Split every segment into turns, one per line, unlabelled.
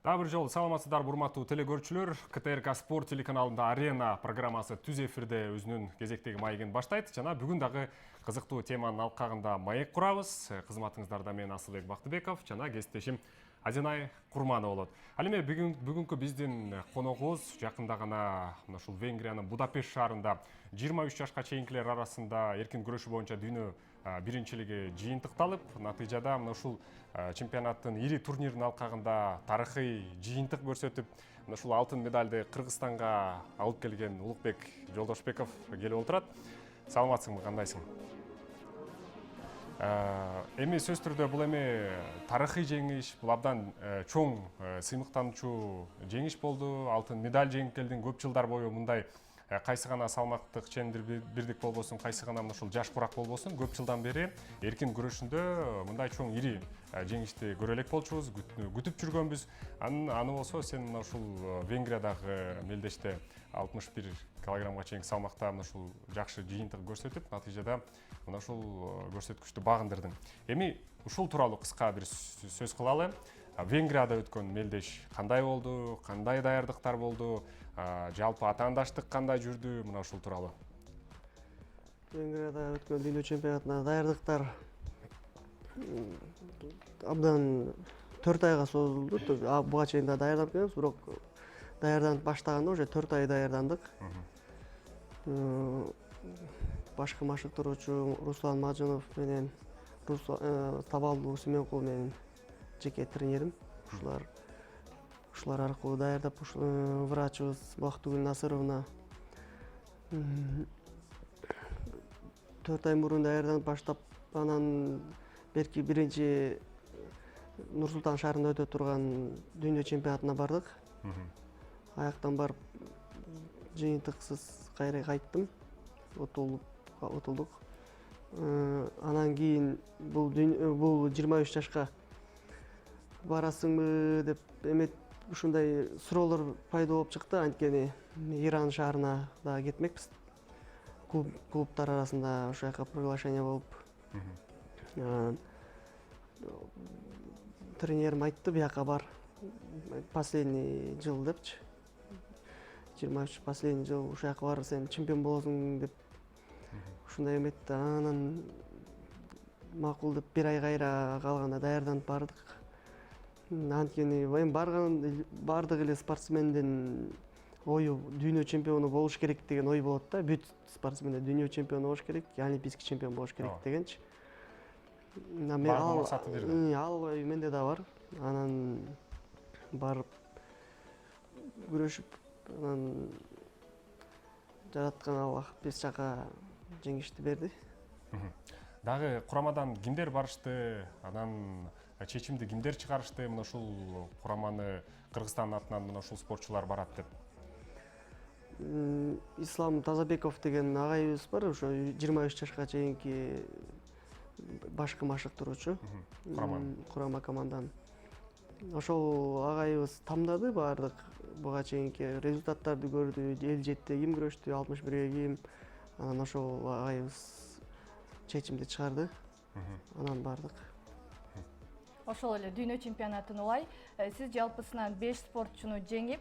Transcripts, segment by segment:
Дагы бир жолу саламатсыздар урматтуу телекөрүүчүлөр. КТРК Спорт телеканалында Арена программасы түз эфирде өзүнүн кезектеги маегин баштайт. Жана бүгүн дагы кызыктуу теманын алкагында маек курабыз. Кызматыңыздарда мен Асылбек Бактыбеков жана кесиптешим Азинай Курманова болот. Ал эми бүгүнкү биздин коногубуз жакында гана ушул Венгриянын Будапешт шаарында 23 жашка чейинкилер арасында эркин күрөшүү боюнча дүйнө биринчилиги жыйынтыкталып, натыйжада ушул чемпионаттын ири турниринин алкагында тарыхый жыйынтык көрсөтүп, ушул алтын медальды Кыргызстанга алып келген Улукбек Жолдошбеков келип отурат. Саламатсыңбы, кандайсың? Эми сөз түрдө бул эми тарыхый жеңиш, бул абдан чоң сыймыктануучу жеңиш болду. Алтын медаль жеңип келдиң. Көп жылдар бою мындай кайсы гана салмактык чендир бирдик болбосун, кайсы гана ушул жаш курак болбосун, көп жылдан бери эркин күрөшүндө мындай чоң ири жеңишти көрө элек болчубуз, күтүп жүргөнбүз. Аны болсо сен ушул Венгриядагы мелдеште 61 килограммга чейинки салмакта ушул жакшы жыйынтык көрсөтүп, натыйжада ушул көрсөткүчтү багындырдың. Эми ушул тууралуу кыска бир сөз кылалы. Венгрияда өткөн мелдеш кандай болду, кандай даярдыктар болду, жалпы атаандаштык кандай жүрдү, мына ушул тууралуу.
Венгрияда өткөн дүйнө чемпионатына даярдыктар абдан 4 айга созулду. Буга чейин да даярданып келебиз, бирок даярданып баштаганда уже 4 ай даярдандык. Башкы машыктыруучу Руслан Мажынов менен Табалдуу Семенкул менен жеке тренерим. Ушулар аркылуу даярдап, врачыбыз Бактыгүл Насыровна 4 ай мурун даярданып баштап, анан берки биринчи Нур-Султан шаарында өтө турган дүйнө чемпионатына бардык. Аяктан барып жыйынтыксыз кайра кайттым. Утулдук. Анан кийин бул 23 жашка барасыңбы деп эмет ушундай суроолор пайда болуп чыкты. Анткени Иран шаарына да кетмекпиз. Клубтар арасында ошол жака приглашение болуп. Тренерим айтты, бияка бар. Последний жыл депчи. 23 последний жыл ошол жака бар, сен чемпион болосуң деп ушундай эметти. Анан макул деп бир ай кайра калганда даярданып бардык. Анткени эми бардык эле спортсмендин ою дүйнө чемпиону болуш керек деген ой болот да. Бүт спортсмендер дүйнө чемпиону болуш керек, олимпийский чемпион болуш керек дегенчи. Ал ой менде да бар. Анан барып күрөшүп, анан жараткан Аллах биз жака жеңишти берди.
Дагы курамадан кимдер барышты, анан чечимди кимдер чыгарышты, мына ушул кураманы Кыргызстандын атынан мына ушул спортчулар барат деп?
Ислам Тазабеков деген агайыбыз бар, ошо 23 жашка чейинки башкы машыктыруучу курама команданын. Ошол агайыбыз тамдады баардык буга чейинки результаттарды көрдү, 57-те ким күрөштү, 61-ге ким. Анан ошол агайыбыз чечимди чыгарды. Анан бардык.
Ошол эле дүйнө чемпионатын улай сиз жалпысынан 5 спортчуну жеңип,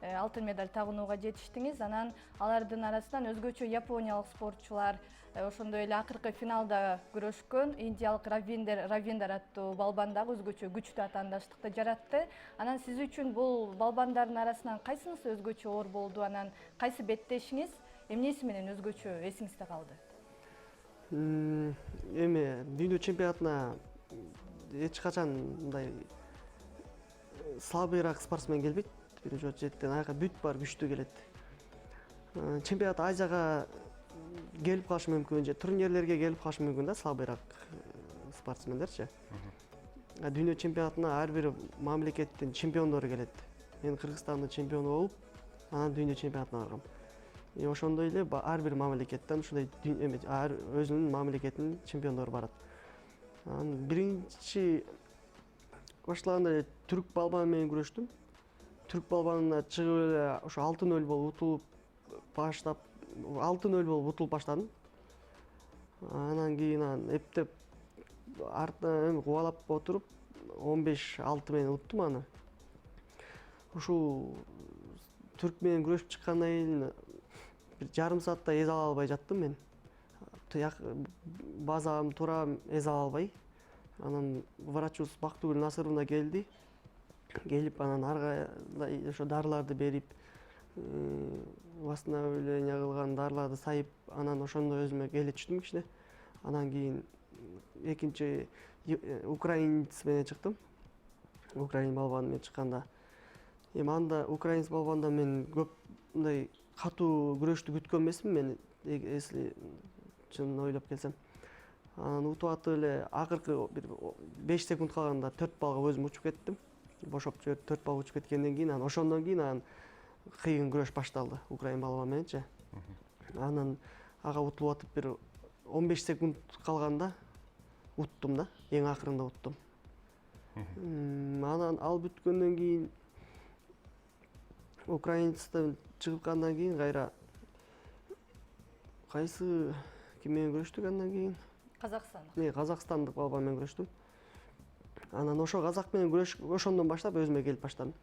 алтын медаль тагынууга жетиштиңиз. Анан алардын арасынан өзгөчө япониялык спортчулар, ошондой эле акыркы финалда күрөшкөн индиялык Равиндер аттуу балбан дагы өзгөчө күчтүү атаандаштыкты жаратты. Анан сиз үчүн бул балбандардын арасынан кайсынысы өзгөчө оор болду? Анан кайсы беттешиңиз эмнеси менен өзгөчө эсиңизде калды?
Эми дүйнө чемпионатына эч качан мындай слабыйраак спортсмен келбейт. Биринчи очереден аяка бүт бар күчтүү келет. Чемпионат Азияга келип калышы мүмкүн, же турнирлерге келип калышы мүмкүн да, слабыйраак спортсмендерчи. Дүйнө чемпионатына ар бир мамлекеттин чемпиондору келет. Мен Кыргызстандын чемпиону болуп, анан дүйнө чемпионатына баргам. Ошондой эле ар бир мамлекеттен ушундай өзүнүн мамлекетинин чемпиондору барат. Анан биринчи баштаганда түрк балбаны менен күрөштүм. Түрк балбанына чыгып эле ошо 6-0 болуп утулуп баштадым. Анан кийин эптеп артынан кубалап отуруп 15-6 менен уттум аны. ушул түрк менен күрөшүп чыккандан кийин бир жарым саатта эзе ала албай жаттым мен. Базам турам эзе ала албай. Анан врачыбыз Бактыгүл Насыровна келди. Келип анан арга ошо дарыларды берип, восстановление кылган дарыларды сайып, анан ошондо өзүмө келе түштүм кичине. Анан кийин экинчи украинец менен чыктым. Украин балбаны менен чыкканда. Эми анда украинец балбанда мен көп мындай катуу күрөштү күткөн эмесмин мен, если чын ойлоп келсем. Анан утуп атып эле акыркы бир 5 секунд калганда 4 балга өзүм учуп кеттим. Бошоп жиберип 4 бал учуп кеткенден кийин анан ошондон кийин анан кыйын күрөш башталды украин балбан мененчи. Анан ага утулуп атып бир 15 секунд калганда уттум да, эң акырында уттум. Анан ал бүткөндөн кийин украинецтен чыгып кийин кайра кайсы ким менен күрөштүк андан кийин?
Казакстандык.
Казакстандык балба менен күрөштүм. Анан ошо казак менен күрөш ошондон баштап өзүмө келип баштадым.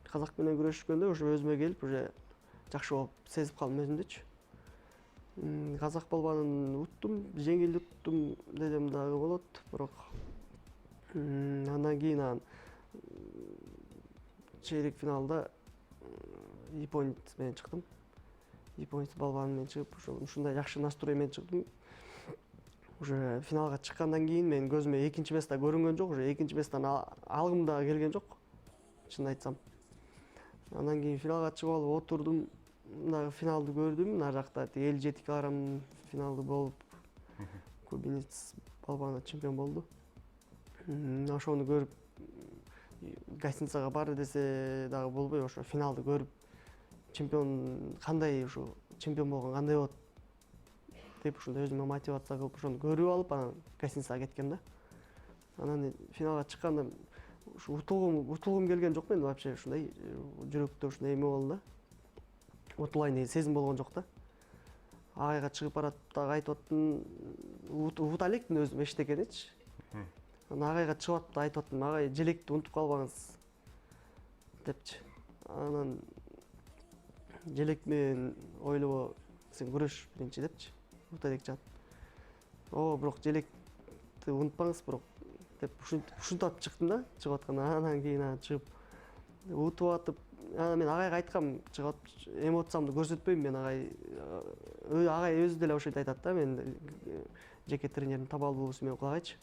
Казак менен күрөшкөндө ошо өзүмө келип уже жакшы болуп сезип калдым өзүмдөчү. Казак балбанын уттум, жеңил уттум десем дагы болот, бирок андан кийин чейрек финалда японец менен чыктым. Японец балбаны менен чыгып, ушундай жакшы настрой менен чыктым. Уже финалга чыккандан кийин мен көзүмө экинчи место көрүнгөн жок, уже экинчи местон алгым да келген жок, чын айтсам. Андан кийин финалга чыгып алып отурдум, дагы финалды көрдүм, нары жакта 57 килограмм финалды болуп, кубинец балбаны чемпион болду. Ошону көрүп гостиницага барды десе дагы болбой, ошо финалды көрүп чемпион кандай, ушу чемпион болгон кандай болот деп ушундай өзүмө мотивация кылып ошону көрүп алып анан гостиницага кеткем да. Анан финалга чыкканда ушу утулгум келген жок мен вообще, ушундай жүрөктө ушундай эме болду да. Утулайын деген сезим болгон жок да. Агайга чыгып баратып дагы айтып аттым, ута электин өзүм эчтекенечи. Анан агайга чыгып атып да айтып аттым, агай желекти унутуп калбаңыз депчи. Анан желек менен ойлобо сен күрөш биринчи депчи. Ута элек жатып. Бирок желекти унутпаңыз бирок деп ушинтип чыктым да, чыгып атканда. Анан кийин чыгып утуп атып, анан мен агайга айткам, чыгып эмоциямды көрсөтпөйм мен, агай өзү деле ошентип айтат да, мен жеке тренердин табалдуулуусу менен кулагайчы.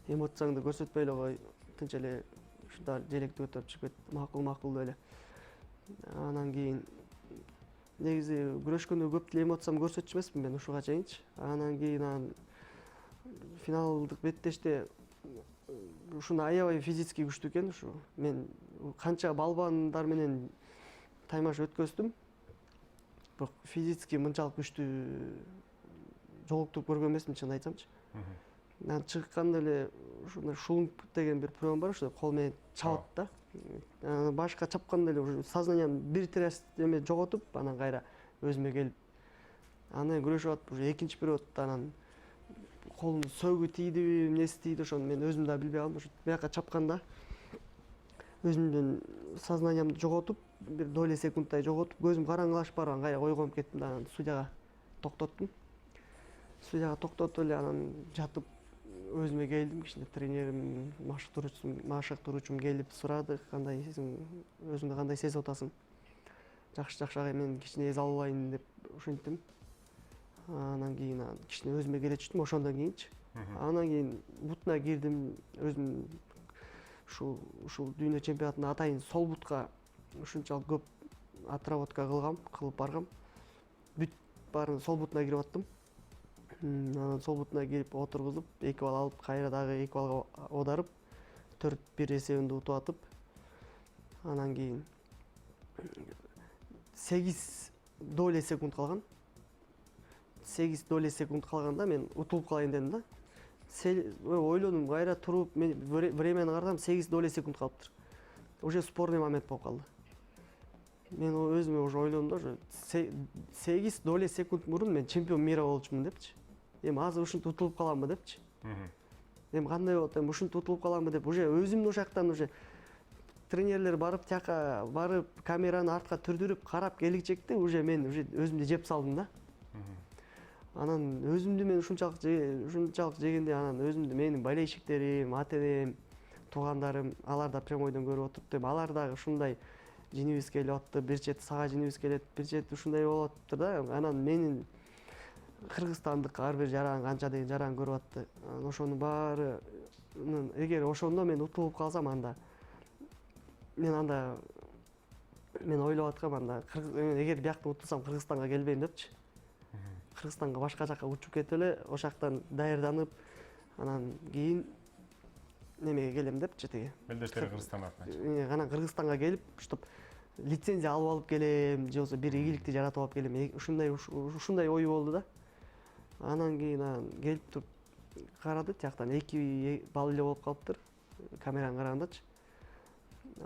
Эмоцияңды көрсөтпөй эле кой, тынч эле ушунда желекти көтөрүп чыгып кет, макул эле. Анан кийин негизи күрөшкөндө көп деле эмоциямды көрсөтчү эмесмин мен ушуга чейинчи. Анан кийин финалдык беттеште ушуну аябай физически күчтүү экен ушу. Мен канча балбандар менен таймаш өткөздүм, бирок физически мынчалык күчтүү жолуктуруп көргөн эмесмин, чын айтсамчы. Анан чыкканда эле ушундай шулунг деген бир прием бар, ошо кол менен чабат да. Анан башка чапканда эле уже сознанием бир тряс эме жоготуп, анан кайра өзүмө келип, анан күрөшүп атып, уже экинчи периодто анан колум сөгү тийдиби, эмнеси тийди, ошону мен өзүм да билбей калдым. Ошо бияка чапканда өзүмдүн сознаниемди жоготуп, бир доля секундтай жоготуп, көзүм караңгылашып барып, кайра койгом кеттим да, анан судьяга токтоттум. Судьяга токтотуп эле анан жатып өзүмө келдим, кичине тренерим, машыктыруучум келип сурады, кандай сен өзүңдү кандай сезип атасың? Жакшы агай, мен кичине эс алып алайын деп ушинттим. Анан кийин кичине өзүмө келе түштүм ошондон кийинчи. Анан кийин бутуна кирдим, өзүм ушул дүйнө чемпионатына атайын сол бутка ушунчалык көп отработка кылып баргам. Бүт баарын сол бутуна кирип аттым. Анан сол бутуна кирип отургузуп, 2 бал алып, кайра дагы 2 балга одарып, 4-1 эсебинде утуп атып, анан кийин 8 доля секунд калган. 8 доля секунд калганда мен утулуп калайын дедим да. Ойлодум, кайра туруп, мен времени карасам 8 доля секунд калыптыр. Уже спорный момент болуп калды. Мен өзүмө уже ойлодум да, уже 8 доля секунд мурун мен чемпион мира болчумун депчи. Эми азыр ушинтип утулуп каламбы депчи. Эми кандай болот, эми ушинтип утулуп каламбы деп уже өзүмдү ошол жактан уже тренерлер барып тияка барып камераны артка түрдүрүп карап келгичекте уже мен уже өзүмдү жеп салдым да. Анан өзүмдү мен ушунчалык жегенде анан өзүмдү менин болельщиктерим, ата энем, туугандарым алар да прямой ойдон көрүп отуруптур. Алар дагы ушундай жеңибиз келип атты, бир чети сага жеңибиз келет, бир чети ушундай болуп атыптыр да. Анан менин кыргызстандык ар бир жаран канча деген жаран көрүп атты. Ошонун баарынын эгер ошондо мен утулуп калсам анда мен ойлоп аткам анда эгер бияктан утулсам Кыргызстанга келбейм депчи. Кыргызстанга башка жака учуп кетип эле ошол жактан даярданып анан кийин немеге келем депчи тиги.
Мелдештери Кыргызстан атынан.
Анан Кыргызстанга келип, чтоб лицензия алып алып келем, же болбосо бир ийгиликти жаратып алып келем. Ушундай ой болду да. Анан кийин келип туруп карады, тияктан 2 балл эле болуп калыптыр. Камераны карагандачы.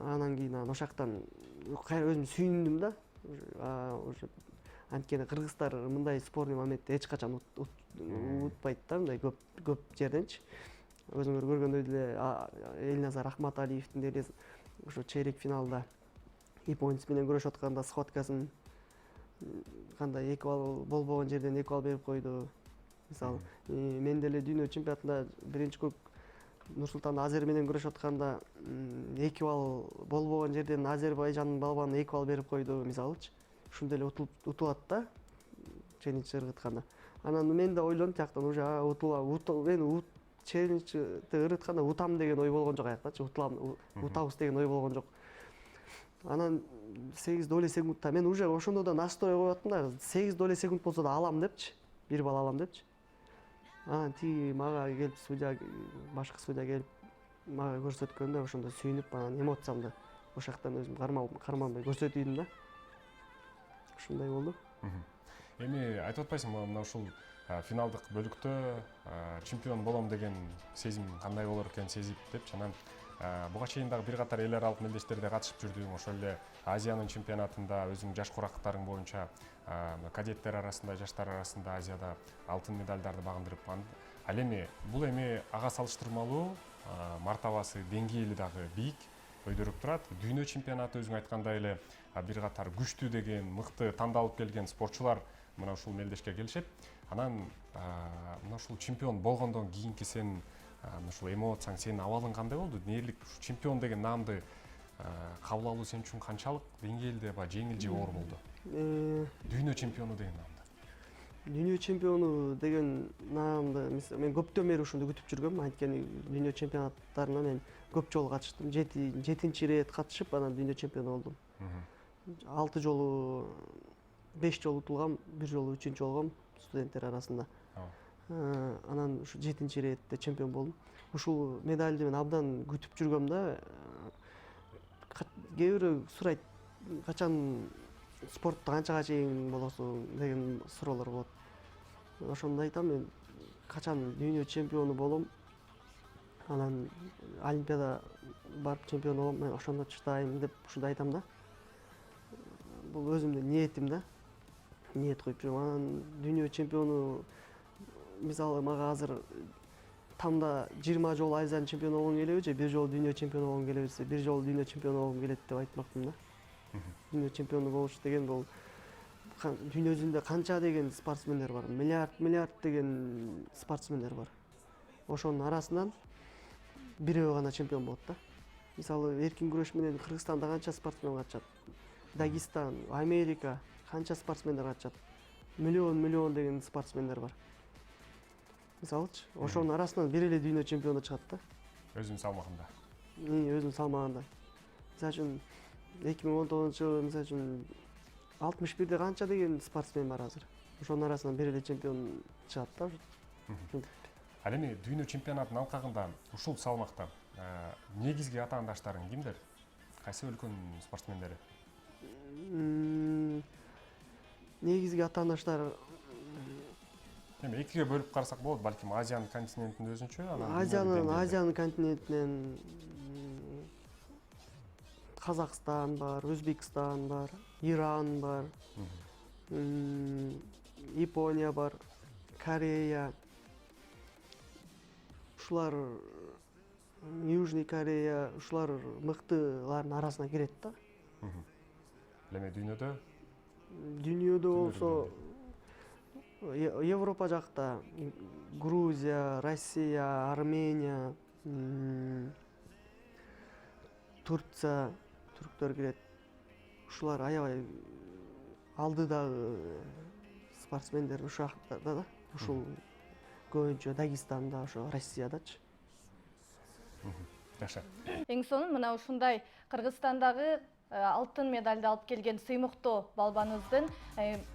Анан кийин ошол жактан кайра өзүм сүйүндүм да. Уже анткени кыргыздар мындай спорный моментте эч качан утпайт да, мындай көп жерденчи. Өзүңөр көргөндөй деле Элназар Ахматалиевдин деле ошо чейрек финалда японец менен күрөшүп атканда схваткасын кандай 2 балл болбогон жерден 2 балл берип койду. Мисалы, мен деле дүйнө чемпионатында биринчи көк Нурсултан Азер менен күрөшүп атканда 2 балл болбогон жерден Азербайжандын балбаны 2 балл берип койду, мисалычы. Ушундай эле утулат да, челленджди ыргытканда. Анан мен да ойлодум тияктан уже мен челленджди ыргытканда утам деген ой болгон жок аяктачы, утабыз деген ой болгон жок. Анан 8 секундта мен уже ошондо да настрой коюп аттым да, 8 секунд болсо да алам депчи, 1 балл алам депчи. Анан тиги мага келип башкы судья келип мага көрсөткөндө ошондо сүйүнүп анан эмоциямды ошол жактан өзүм карманбай көрсөтүйдүм да. Ушундай болду.
Эми айтып атпайсыңбы, мына ушул финалдык бөлүктө чемпион болом деген сезим кандай болор экен сезип депчи. Анан буга чейин дагы бир катар эл аралык мелдештерде катышып жүрдүң, ошол эле Азиянын чемпионатында өзүң жаш курактарың боюнча кадеттер арасында, жаштар арасында Азияда алтын медалдарды багындырып, ал эми бул ага салыштырмалуу мартабасы, деңгээли дагы бийик, өйдөрүп турат. Дүйнө чемпионаты өзүң айткандай эле бир катар күчтүү деген, мыкты тандалып келген спортчулар мына ушул мелдешке келишет. Анан мына ушул чемпион болгондон кийинки сенин ушул эмоцияң, сенин абалың кандай болду? Дээрлик чемпион деген наамды кабыл алуу сен үчүн канчалык деңгээлде жеңил же оор болду? Дүйнө чемпиону деген наамды.
Дүйнө чемпиону деген наамды мен көптөн бери ушуну күтүп жүргөм. Анткени дүйнө чемпионаттарына мен көп жолу катыштым. 7-нчи ирет катышып, анан дүйнө чемпиону болдум. 6 жолу 5 жолу утулгам, 1 жолу 3-нчү болгом студенттер арасында. Анан ушу 7-нчи иретте чемпион болдум. Ушул медальды мен абдан күтүп жүргөм да. Кээ бирөө сурайт, качан спортто канчага чейин болосуң деген суроолор болот. Ошондо айтам мен качан дүйнө чемпиону болом, анан олимпиада барып чемпион болом, мен ошондо чыдайм деп ушундай айтам да. Бул өзүмдүн ниетим да. Ниет коюп жүрөм. Анан дүйнө чемпиону мисалы мага азыр тамда 20 жолу Азиянын чемпиону болгум келеби же 1 жолу дүйнө чемпиону болгум келеби десе, 1 жолу дүйнө чемпиону болгум келет деп айтмакмын да. Дүйнө чемпиону болуш деген бул дүйнө жүзүндө канча деген спортсмендер бар, миллиард деген спортсмендер бар. Ошонун арасынан бирөө гана чемпион болот да. Мисалы эркин күрөш менен Кыргызстанда канча спортсмен катышат, Дагестан, Америка канча спортсмендер катышат, миллион деген спортсмендер бар. Мисалычы, ошонун арасынан бир эле дүйнө чемпиону чыгат да.
Өзүнүн салмагында.
Өзүнүн салмагында. Мисалы үчүн 2019-жылы мисалы үчүн 61де канча деген спортсмен бар азыр. Ошонун арасынан бир эле чемпион чыгат да.
Ал эми дүйнө чемпионатынын алкагында ушул салмакта негизги атаандаштарың кимдер? Кайсы өлкөнүн спортсмендери?
Негизги атаандаштар
Эми экиге бөлүп карасак болот, балким Азиянын континентинде өзүнчө,
Азиянын континентинен Казакстан бар, Өзбекстан бар, Иран бар, Япония бар, Корея. Ушулар Южный Корея ушулар мыктылардын арасына кирет да.
Эме дүйнөдө
Дүйнөдө болсо Европа жакта Грузия, Россия, Армения, Турция, түрктөр кирет. Ушулар аябай алдыдагы спортсмендер ушул жактарда да. Ушул көбүнчө Дагестанда, ошо Россиядачы.
жакшы.
Эң сонун мына ушундай Кыргызстандагы алтын медалды алып келген сыймыктуу балбаныбыздын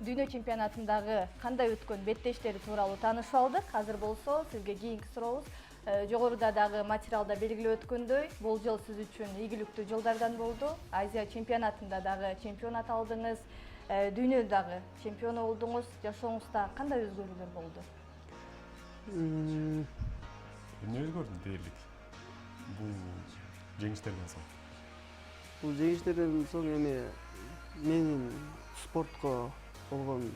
дүйнө чемпионатындагы кандай өткөн беттештери тууралуу таанышып алдык. Азыр болсо сизге кийинки сурообуз жогоруда дагы материалда белгилеп өткөндөй, бул жыл сиз үчүн ийгиликтүү жылдардан болду. Азия чемпионатында дагы чемпионат алдыңыз, дүйнөдө дагы чемпион болдуңуз. Жашооңузда кандай өзгөрүүлөр болду?
Эмне өзгөрдү дээрлик бул жеңиштерден соң?
Бул жеңиштерден соң эми менин спортко болгон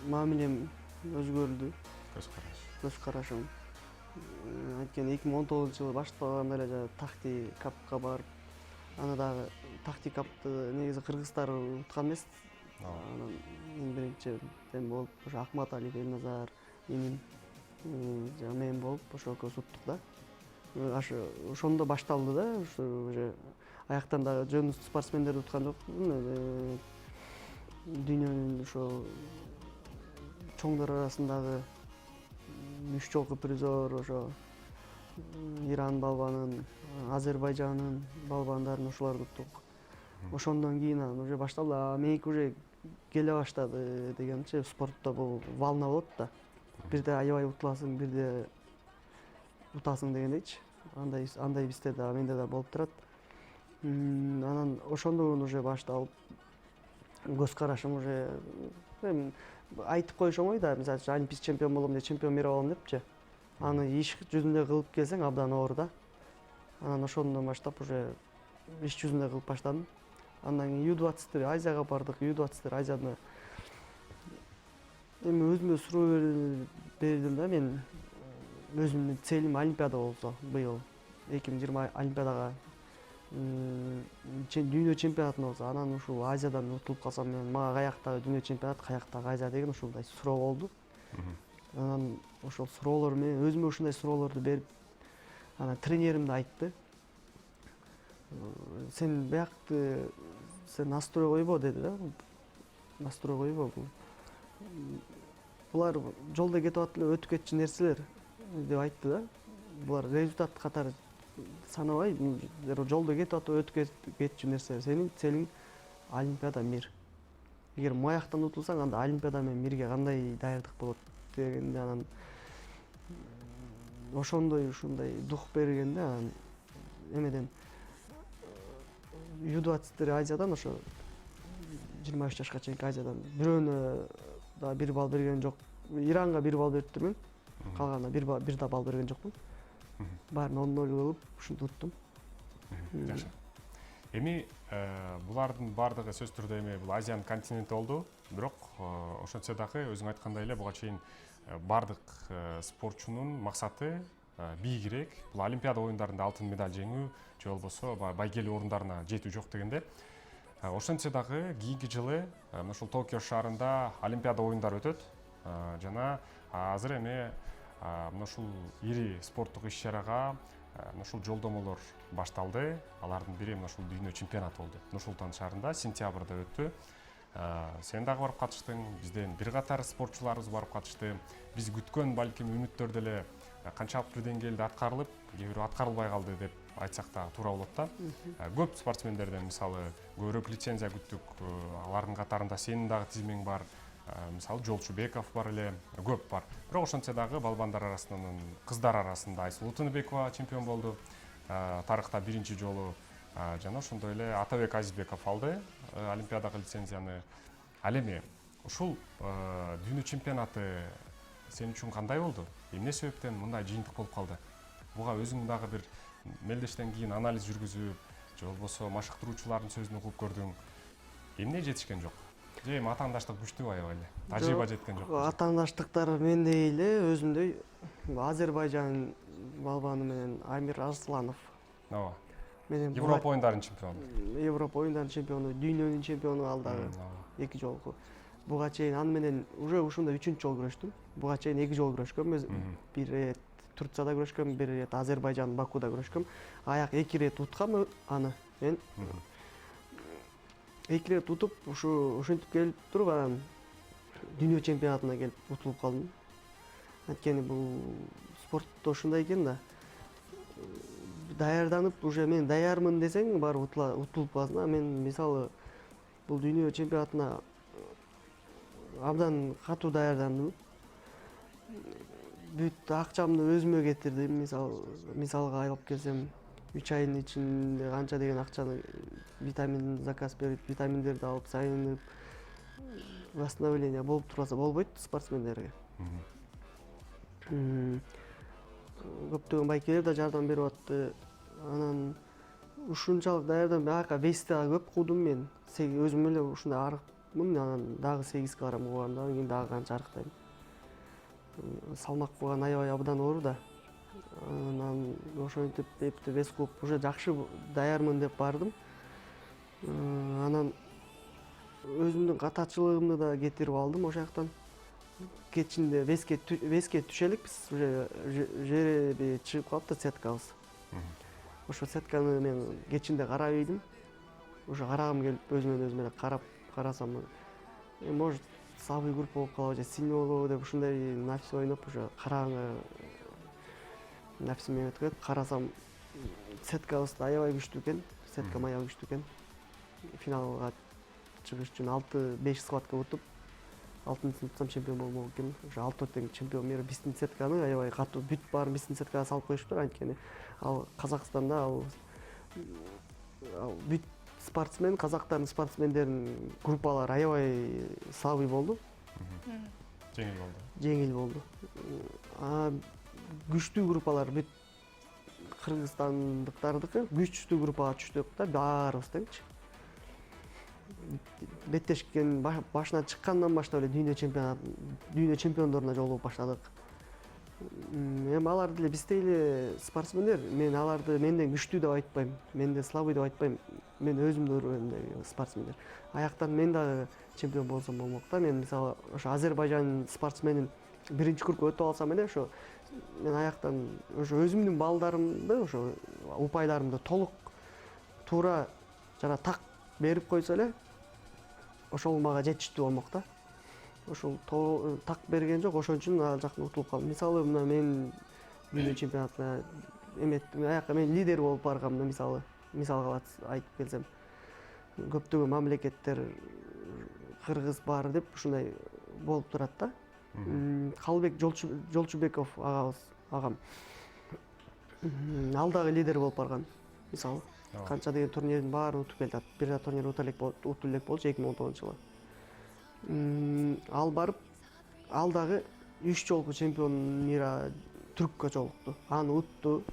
мамилем өзгөрдү, көз карашым. Анткени 2019-жылы башталганда эле Такти капка барып, аны дагы Такти капты негизи кыргыздар уткан эмес. Анан мен биринчиден болуп, ошо Акматали Белназар, мен болуп, ошо экөөбүз уттук да. Ошондо башталды да, уже аяктан дагы жөн спортсмендерди уткан жокмун. Дүйнөнүн ошо чоңдор арасындагы үч жолку призер, ошо Иран балбанын, Азербайжандын балбандарын ошолорду уттук. Ошондон кийин анан уже башталды, меники уже келе баштады дегенчи, спортто бул волна болот да. Бирде аябай утуласың, бирде утасың дегендейчи. Андай бизде да, менде да болуп турат. Анан ошондон уже башталып, көз карашым уже айтып коюш оңой да, мисалы үчүн олимпийский чемпион болом деп, чемпион мира болом депчи. Аны иш жүзүндө кылып келсең абдан оор да. Анан ошондон баштап уже иш жүзүндө кылып баштадым. Андан кийин U-20 Азияга бардык. U-20 Азияда эми өзүмө суроо бердим да, мен өзүмдүн целим Олимпиада болсо быйыл 2020 Олимпиадага дүйнө чемпионатына болсо, анан ушул Азиядан утулуп калсам, мага каяктагы дүйнө чемпионат, каяктагы Азия деген ушундай суроо болду. Анан ошол суроолор менен өзүмө ушундай суроолорду берип, анан тренеримде айтты. Сен биякты настрой койбо деди да. Настрой койбо бул. Булар жолдо кетип атып эле өтүп кетчү нерселер деп айтты да. Булар результат катары санабай, жолдо кетип атып өтүп кетчү нерселер. Сенин целиң Олимпиада, мир. Эгер маяктан утулсаң, анда Олимпиада менен мирге кандай даярдык болот дегенде, анан ошондой ушундай дух бергенде, анан эмеден U-20 Азиядан, ошо 23 жашка чейинки Азиядан бирөөнө да 1 балл берген жок. Иранга 1 балл бериптирмин. Калганына 1 да балл берген жокмун. Баарын 10-0 кылып ушинтип уттум.
Жакшы. Эми булардын бардыгы сөз түрдө эми бул Азиянын континенти болду, бирок ошентсе дагы өзүң айткандай эле буга чейин бардык спортчунун максаты бийигирээк, бул Олимпиада оюндарында алтын медаль жеңүү же болбосо байгелүү орундарына жетүү жок дегенде. Ошентсе дагы кийинки жылы ушул Токио шаарында Олимпиада оюндары өтөт. Жана азыр эми ушул ири спорттук иш-чарага ушул жолдомолор башталды. Алардын бири ушул дүйнө чемпионаты болду. Нур-Султан шаарында сентябрда өттү. Сен дагы барып катыштың, бизден бир катар спортчуларыбыз барып катышты. Биз күткөн балким үмүттөр деле канчалыктуу деңгээлде аткарылып, кээ бирөө аткарылбай калды деп айтсак да туура болот да. Көп спортсмендерден мисалы көбүрөөк лицензия күттүк. Алардын катарында сенин дагы тизимең бар. Мисалы Жолчубеков бар эле, көп бар. Бирок ошентсе дагы балбандар арасынан, кыздар арасында Айсулуу Тыныбекова чемпион болду. Тарыхта биринчи жолу. Жана ошондой эле Атабек Азизбеков алды олимпиадага лицензияны. Ал эми ушул дүйнө чемпионаты сен үчүн кандай болду? Эмне себептен мындай жыйынтык болуп калды? Буга өзүң дагы бир мелдештен кийин анализ жүргүзүп, же болбосо машыктыруучулардын сөзүн угуп көрдүң. Эмне жетишкен жок? же эми атаандаштык күчтүүбү аябай эле тажрыйба жеткен жок
Атаандаштыктар мендей эле өзүмдөй Азербайжан балбаны менен Амир Арсланов
ооба
менен
Европа оюндарынын чемпиону
Европа оюндарынын чемпиону, дүйнөнүн чемпиону ал дагы эки жолку. Буга чейин аны менен уже ушунда 3-чү жолу күрөштүм. Буга чейин 2 жолу күрөшкөм. Бир ирет Турцияда күрөшкөм, бир ирет Азербайжан Бакуда күрөшкөм. Аяк 2 ирет уткам аны. Мен 2 ирет утуп, ушинтип келип туруп анан дүйнө чемпионатына келип утулуп калдым. Анткени бул спортто ушундай экен да. Даярданып уже мен даярмын десең баары утулуп каласың. Мен мисалы бул дүйнө чемпионатына абдан катуу даярдандым. Бүт акчамды өзүмө кетирдим. Мисалга алып келсем 3 айдын ичинде канча деген акчаны витамин заказ берип, витаминдерди алып, сайынып, восстановление болуп турбаса болбойт спортсмендерге. Көптөгөн байкелер да жардам берип атты. Анан ушунчалык даярданып, аяка вести көп куудум мен. Өзүм эле ушундай арыкмын, анан дагы 8 килограмм куугам, андан кийин дагы канча арыктайм. Салмак кууган аябай абдан оор да. Анан ошентип вес клуб уже жакшы даярмын деп бардым. Анан өзүмдүн катачылыгымды да кетирип алдым ошол жактан. Кечинде веске түшеликпиз, уже жереби чыгып калыптыр сеткабыз. Ошо сетканы мен кечинде карап ийдим. Уже карагым келип өзүмөн эле карасам, может слабый группа болуп калабы же сильный болобу деп ушундай нафси ойноп уже караганга нафсим эметип кетип карасам сеткабыз аябай күчтүү экен. Сеткам аябай күчтүү экен. Финалга чыгыш үчүн 6-5 схватка утуп 6-сын утсам чемпион болмок экен. Уже 6 тең чемпион мира биздин сетканы аябай катуу бүт баарын биздин сеткага салып коюшуптур, анткени ал Казакстанда ал бүт спортсмен, казактардын спортсмендеринин группалары аябай слабый болду. Жеңил болду. Күчтүү группалар бүт кыргызстандыктардыкы күчтүү группага түштүк да, баарыбыз теңчи. Беттешкен башына чыккандан баштап эле дүйнө чемпиондоруна жолугуп баштадык. Эми алар деле биздей эле спортсмендер, мен аларды менден күчтүү деп айтпайм, менден слабый деп айтпайм. Мен өзүмдүн уровеньдеги спортсмендер. Аяктан мен дагы чемпион болсом болмок да. Мен мисалы ошо Азербайжан спортсменин биринчи кругка өтүп алсам эле ошо мен аяктан ошо өзүмдүн балдарымды, ошо упайларымды толук туура жана так берип койсо эле ошол мага жетиштүү болмок да. Ошол так берген жок, ошон үчүн ал жактан утулуп калдым. Мисалы мына мен дүйнө чемпионатына эметтим, аяка мен лидер болуп баргам да, мисалга айтып келсем. Көптөгөн мамлекеттер кыргыз бар деп ушундай болуп турат да. Калбек Жолчубеков агам. Ал дагы лидер болуп барган. Мисалы канча деген турнирдин баарын утуп келатат. Бир да турнир утуп элек болчу 2019-жылы. Ал барып, ал дагы 3 жолку чемпион мира түрккө жолукту. Аны утту.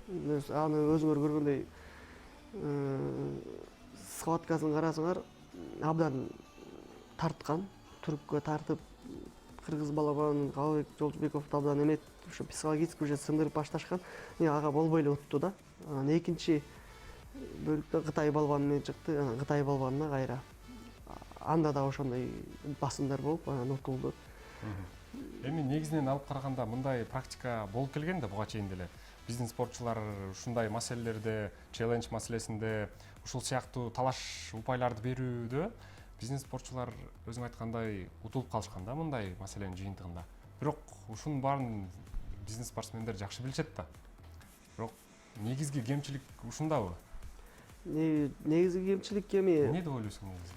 Аны өзүңөр көргөндөй схваткасын карасаңар, абдан тарткан. Түрккө тартып, кыргыз балабан Калбек Жолчубековду абдан эметип, ошо психологически уже сындырып башташкан. Ага болбой эле утту да. Анан экинчи бөлүктө Кытай балбаны менен чыкты. Кытай балбанына кайра. Анда да ошондой басымдар болуп, анан утулду.
Эми негизинен алып караганда мындай практика болуп келген да буга чейин деле. Биздин спортчулар ушундай маселелерде, челлендж маселесинде, ушул сыяктуу талаш упайларды берүүдө биздин спортчулар өзүң айткандай утулуп калышкан да мындай маселенин жыйынтыгында. Бирок ушунун баарын биздин спортсмендер жакшы билишет да. Бирок негизги кемчилик ушундабы?
Негизги кемчилик эми
эмне деп ойлойсуң негизи?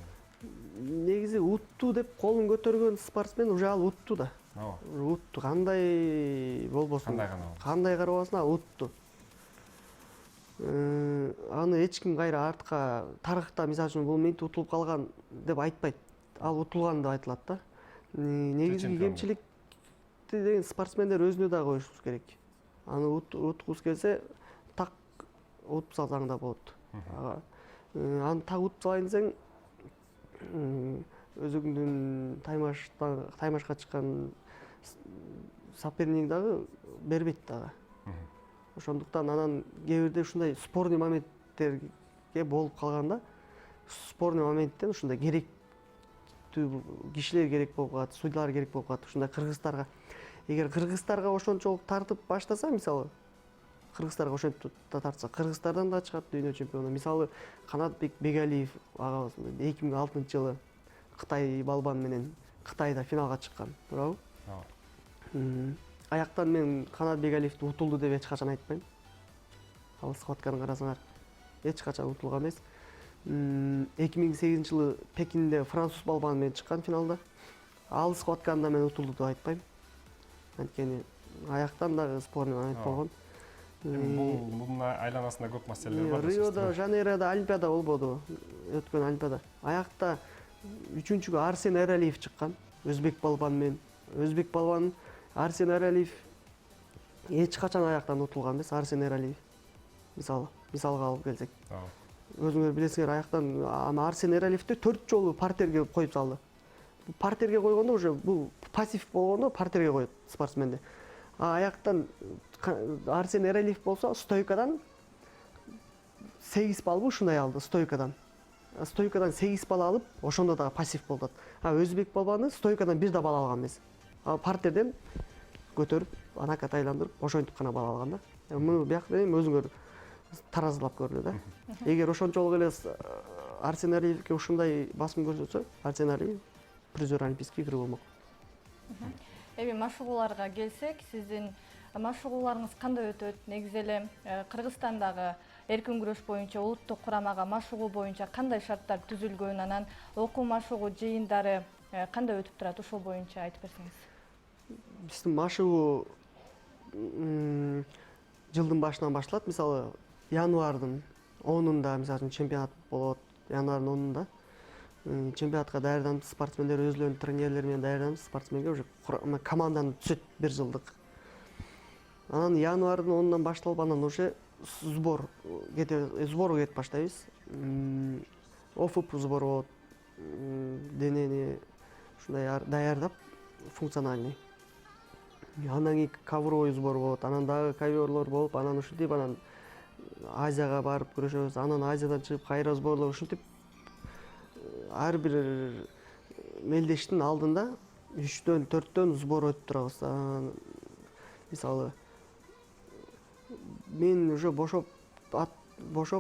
Негизи утту деп колун көтөргөн спортсмен уже ал утту да. Утту, кандай болбосун, кандай карабасын, ал утту. Аны эч ким кайра артка тарыхта мисалы үчүн бул минт утулуп калган деп айтпайт. Ал утулган деп айтылат да. Негизги кемчиликти деген спортсмендер өзүнө да коюшубуз керек. Аны уткубуз келсе, так утуп салсаң да болот. Аны так утуп салайын десең, өзүңдүн таймашка чыккан соперник дагы бербейт дагы. Ошондуктан анан кээ бирде ушундай спорный моменттерге болуп калганда, спорный моменттен ушундай керектүү кишилер керек болуп калат, судьялар керек болуп калат. Ушундай кыргыздарга, эгер кыргыздарга ошончолук тартып баштаса, мисалы кыргыздарга ошентип тартса, кыргыздардан да чыгат дүйнө чемпиону. Мисалы Канатбек Бегалиев агабыз 2006-жылы Кытай балбан менен Кытайда финалга чыккан, туурабы? Аяктан мен Канат Бегалиевди утулду деп эч качан айтпайм. Ал схватканы карасаңар, эч качан утулган эмес. 2008-жылы Пекинде француз балбаны менен чыккан финалда. Ал схватканы мен утулду деп айтпайм. Анткени аяктан дагы спорный момент болгон.
Бунун айланасында көп маселелер бар.
Риодо Жанейрода Олимпиада болбоду. Өткөн Олимпиада. Аякта 3-күнгө Арсен Эралиев чыккан. Өзбек балбан менен. Өзбек балбан Арсен Эралиев эч качан аяктан утулган эмес. Арсен Эралиев. Мисалга алып келсек. Өзүңөр билесиңер, аяктан Арсен Эралиевди 4 жолу партерге коюп салды. Партерге койгондо уже бул пассив болгондо партерге коет спортсменди. Аяктан Арсен Эралиев болсо стойкадан 8 баллбы ушундай алды, стойкадан. Стойкадан 8 балл алып, ошондо дагы пассив болду. Өзбек балбаны стойкадан бир да балл алган эмес. Партерден көтөрүп, анакат айландырып, ошентип гана балл алган да. Муну биякта эми өзүңөр таразылап көрүлү да. Эгер ошончолук эле Арсен Эралиевге ушундай басым көрсөтсө, Арсен Эралиев призер Олимпийский игр болмок.
Эми машыгууларга келсек, сиздин машыгууларыңыз кандай өтөт? Негизи эле Кыргызстандагы эркин күрөш боюнча улуттук курамага машыгуу боюнча кандай шарттар түзүлгөн, анан окуу машыгуу жыйындары кандай өтүп турат? Ошол боюнча айтып берсеңиз.
Биздин машыгуу жылдын башынан башталат. Мисалы, январдын 10-унда мисалы чемпионат болот. Январдын 10-унда чемпионатка даярданып, спортсмендер өзлөрүнүн тренерлери менен даярданып, спортсменге уже команданы түзөт 1 жылдык. Анан январдын 10-унан башталып, анан уже сбору кетип баштайбыз. ОФП сбору болот. Денени ушундай даярдап, функциональный. Андан кийин ковровой сбор болот, анан дагы коверлор болуп, анан ушинтип анан Азияга барып күрөшөбүз, анан Азиядан чыгып кайра сборлор ушинтип ар бир мелдештин алдында 3-төн 4төн сбор өтүп турабыз. Мисалы мен уже бошоп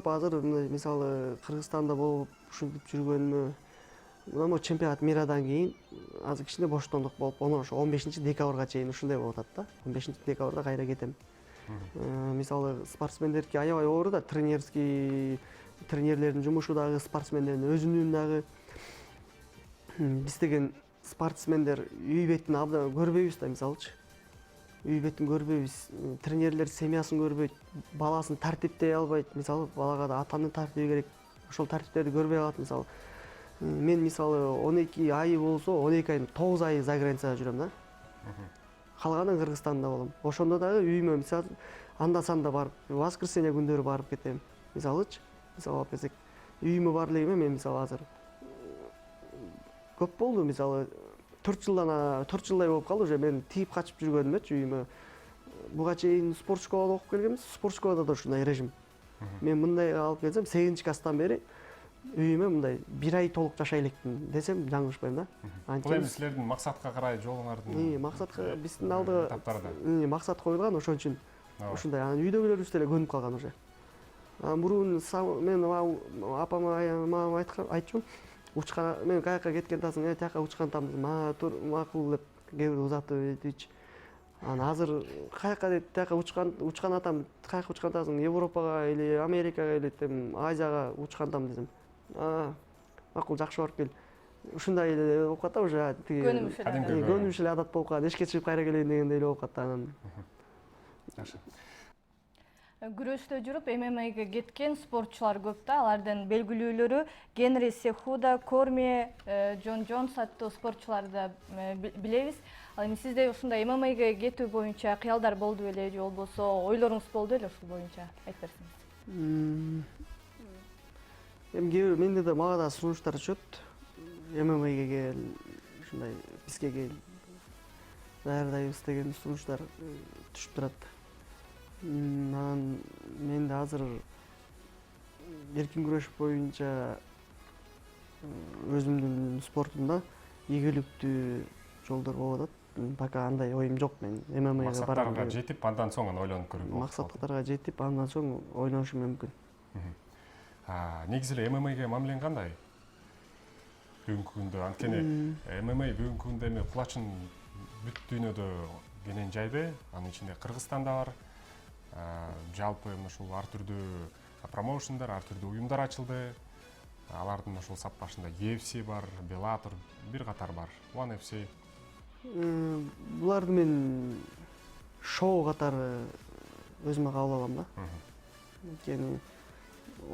азыр мисалы Кыргызстанда болуп ушинтип жүргөнүмө мына чемпионат мирадан кийин азыр кичине боштондук болуп, оны ошо 15-декабрга чейин ушундай болуп атат да. 15-декабрда кайра кетем. Мисалы спортсмендерге аябай оор да, тренерлердин жумушу дагы, спортсмендердин өзүнүн дагы. Биз деген спортсмендер үй бетин абдан көрбөйбүз да, мисалычы. Үй бетин көрбөйбүз, тренерлер семьясын көрбөйт, баласын тартиптей албайт. Мисалы, балага да атанын тартиби керек. Ошол тартиптерди көрбөй калат. Мисалы, мен мисалы 12 айы болсо, 12 айдын 9 айы заграницада жүрөм да. Калганын Кыргызстанда болом. Ошондо дагы үйүмө мисалы анда-санда барып, воскресенье күндөрү барып кетем. Мисалычы, алып келсек, үйүмө бар элегиме мен мисалы азыр көп болду, мисалы 4 жылдай болуп калды уже мен тийип качып жүргөнүмөчү үйүмө. Буга чейин спорт школада окуп келгенбиз, спорт школада да ушундай режим. Мен мындай алып келсем, 8 класстан бери үйүмө мындай 1 ай толук жашай электим десем жаңылышпайм да.
Бул эми силердин максатка карай жолуңардын
максатка биздин алдыга
таптарда
максат коюлган, ошон үчүн ушундай. Анан үйдөгүлөрүбүз деле көнүп калган уже. Мурун мен апама мамама айтчумун, учкан мен каяка кеткен атасың, тияка учкан атам, тур макул деп кээ бир узатып этичи. Анан азыр каяка дейт, тияка учкан атам, каяка учкан атасың, Европага или Америкага или Азияга учкан атам десем. Макул, жакшы барып кел. Ушундай эле болуп калат уже, көнүмүш эле адат болуп калат. Эшикке чыгып кайра келейин дегендей эле болуп калат анан.
Жакшы.
Күрөштө жүрүп ММАга кеткен спортчулар көп да. Алардын белгилүүлөрү Генри Сехуда, Корме, Джон Джонс аттуу спортчуларды билебиз. Ал эми сизде ушундай ММАга кетүү боюнча кыялдар болду беле, же болбосо ойлоруңуз болду беле ушул боюнча айтып берсеңиз.
Эми кээ бир менде да мага да сунуштар түшөт. ММА'ге кел, ушундай бизге кел, даярдайбыз деген сунуштар түшүп турат. Анан мен да азыр эркин күрөш боюнча өзүмдүн спортумда ийгиликтүү жолдор болуп атат. Пока андай оюм жок, мен ММА'га
Максаттарга жетип, андан соң гана ойлонуп көрүүгө болот.
максаттарга жетип, андан соң ойлонушум мүмкүн.
Негизи эле ММА'га мамилең кандай? Бүгүнкү күндө анткени ММА бүгүнкү күндө эми кулачын бүт дүйнөдө кенен жайды. Анын ичинде Кыргызстанда бар. Жалпы ушул ар түрдүү промоушендар, ар түрдүү уюмдар ачылды. Алардын ошол сап башында UFC бар, Bellator, бир катар бар. One FC.
Буларды мен шоу катары өзүмө кабыл алам да. Анткени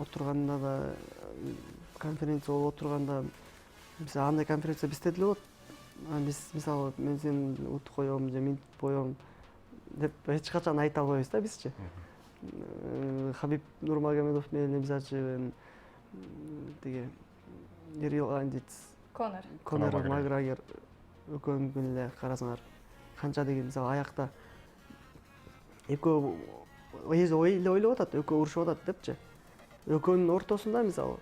отурганда да, конференция болуп отурганда, мисалы андай конференция бизде деле болот. Биз мисалы мен сени утуп коем же минтип коем деп эч качан айта албайбыз да бизчи. Хабиб Нурмагомедов менен мисалы тиги ирландец Конор Макгрегор экөөмүн эле карасаңар канча деген мисалы аякта экөө ойлоп атат, экөө урушуп атат депчи. Экөөнүн ортосунда мисалы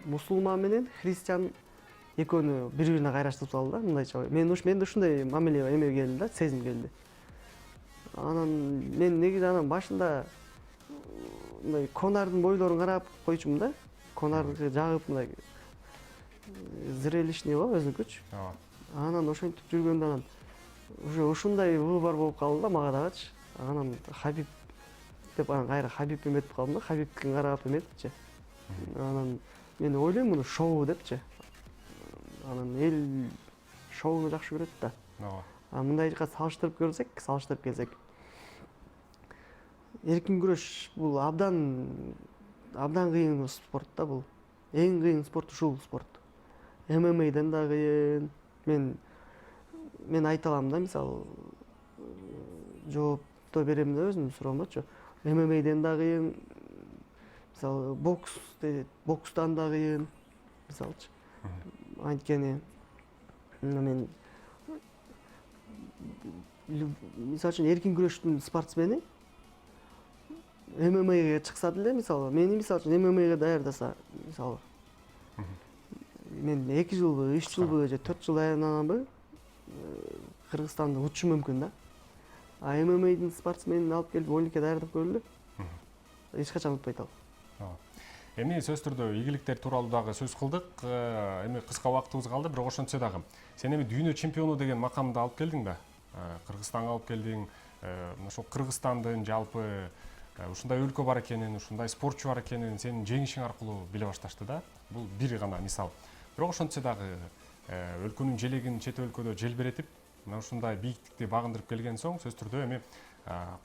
мусулман менен христиан экөөнү бири-бирине кайраштырып салды да, мындайча. Мен ушундай мамиле эме келди да, сезим келди. Анан мен негизи анан башында мындай Конордун бойлорун карап койчумун да. Конорду жагып мындай зрелищный го өзүнүкүчү. Анан ошентип жүргөндө анан уже ушундай выбор болуп калды да мага дагычы. Анан Хабиб деп анан кайра Хабиб эметип калдым да, Хабибтин карап эметипчи. Анан мен ойлойм муну шоу депчи. Анан эл шоуну жакшы көрөт да. Мындай жака салыштырып келсек, эркин күрөш бул абдан кыйын спорт да бул. Эң кыйын спорт ушул спорт. ММАдан да кыйын. Мен айта алам да, мисалы жоопту берем да өзүмдүн сурооңочу. ММАдан да кыйын. Мисалы бокстан да кыйын. Мисалчы. Анткени мен мисалы үчүн эркин күрөштүн спортсмени ММАга чыкса деле, мисалы мени мисалы үчүн ММАга даярдаса, мисалы мен 2 жылбы, 3 жылбы же 4 жыл даярданамбы, Кыргызстанды утушум мүмкүн да. ММАдын спортсменин алып келип ойынке даярдап көрүлдү. Эч качан утпайт ал.
Эми сөз түрдө ийгиликтер тууралуу дагы сөз кылдык. Эми кыска убактыбыз калды, бирок ошентсе дагы сен эми дүйнө чемпиону деген макамды алып келдиң да. Кыргызстанга алып келдиң. Ошол Кыргызстандын жалпы ушундай өлкө бар экенин, ушундай спортчу бар экенин сенин жеңишиң аркылуу биле башташты да. Бул бир гана мисал. Бирок ошентсе дагы өлкөнүн желегин чет өлкөдө желбиретип, мына ушундай бийиктикти багындырып келген соң сөз түрдө эми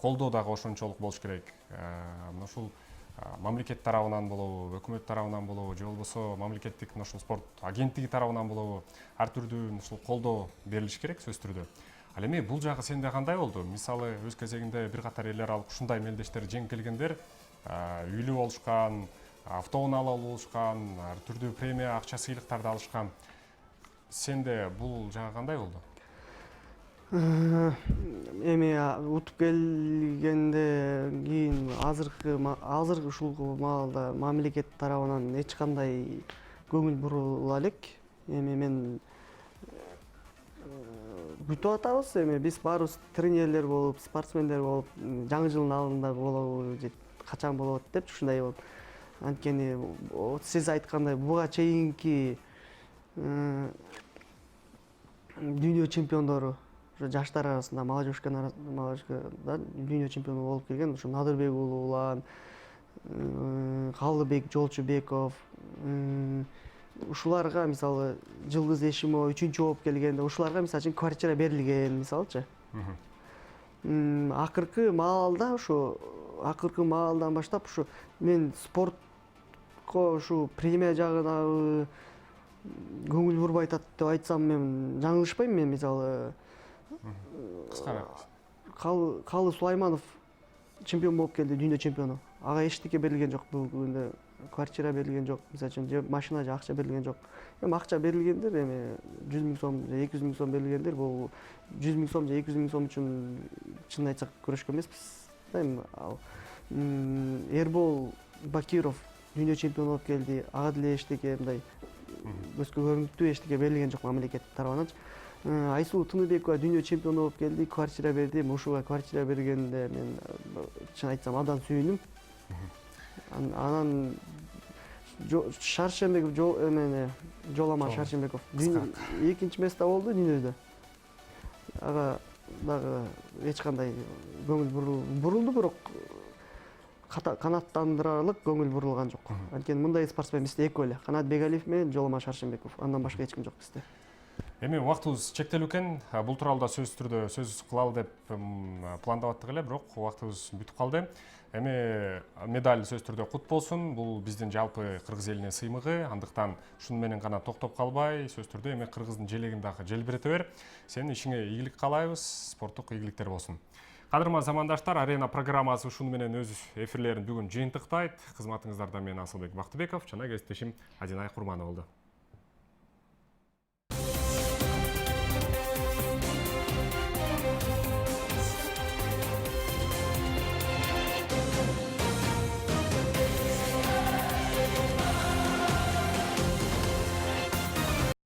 колдоо дагы ошончолук болуш керек. Мына ушул мамлекет тарабынан болобу, өкмөт тарабынан болобу, же болбосо мамлекеттик ушул спорт агенттиги тарабынан болобу, ар түрдүү ушул колдоо берилиш керек сөз түрдө. Ал эми бул жагы сенде кандай болду? Мисалы өз кезегинде бир катар элер алып ушундай мелдештер жеңип келгендер үйлүү болушкан, автоунаалуу болушкан, ар түрдүү премия, акча сыйлыктарды алышкан. Сенде бул жагы кандай болду?
Эми утуп келгенден кийин азыркы ушул маалда мамлекет тарабынан эч кандай көңүл бурула элек. Эми мен күтүп атабыз, эми биз баарыбыз тренерлер болуп, спортсмендер болуп, жаңы жылдын алдында болобу же качан болот деп ушундай болуп. Анткени сиз айткандай буга чейинки дүйнө чемпиондору жаштар арасында, молодежкада дүйнө чемпиону болуп келген ушу Надырбек Улуулан, Калыбек Жолчубеков, ушуларга мисалы Жылдыз Эшимова 3-чү болуп келгенде ушуларга мисалы үчүн квартира берилген, мисалчы. Акыркы маалдан баштап ушу мен спортко ушу премия жагына көңүл бурбай атат деп айтсам мен жаңылышпайм. Мен мисалы Калы Сулайманов чемпион болуп келди, дүйнө чемпиону. Ага эчтеке берилген жок бүгүнкү күндө. квартира берилген жок, мисалы үчүн же машина же акча берилген жок. Эми акча берилгендер, эми 100 000 сом же 200 000 сом берилгендер, бул 100 000 сом же 200 000 сом үчүн чынын айтсак күрөшкөн эмеспиз. Эми ал Эрбол Бакиров дүйнө чемпиону болуп келди, ага деле эчтеке мындай көзгө көрүнүктүү эчтеке берилген жок мамлекет тарабынан. Айсулуу Тыныбекова дүйнө чемпиону болуп келди, квартира берди. Ушуга квартира бергенде мен чын айтсам абдан сүйүндүм. Анан Шаршембеков Жоламан Шаршембеков экинчи место болду дүйнөдө. Ага дагы эч кандай көңүл бурулду, бирок канааттандырарлык көңүл бурулган жок. Анткени мындай спортсмен бизде экөө эле, Канат Бегалиев менен Жоламан Шаршембеков. Андан башка эч ким жок бизде.
Эми убактыбыз чектелүү экен. Бул тууралуу да сөзсүз түрдө сөз кылалы деп пландап аттык эле, бирок убактыбыз бүтүп калды. Эми медаль сөзсүз түрдө кут болсун. Бул биздин жалпы кыргыз элине сыймыгы. Андыктан шуну менен гана токтоп калбай, сөзсүз түрдө эми кыргыздын желегин дагы желбирете бер. Сенин ишиңе ийгилик каалайбыз, спорттук ийгиликтер болсун. Кадырман замандаштар, Арена программасы ушуну менен өз эфирлерин бүгүн жыйынтыктайт. Кызматыңыздарда мен Асылбек Бактыбеков жана кесиптешим Адинай Курманова болду.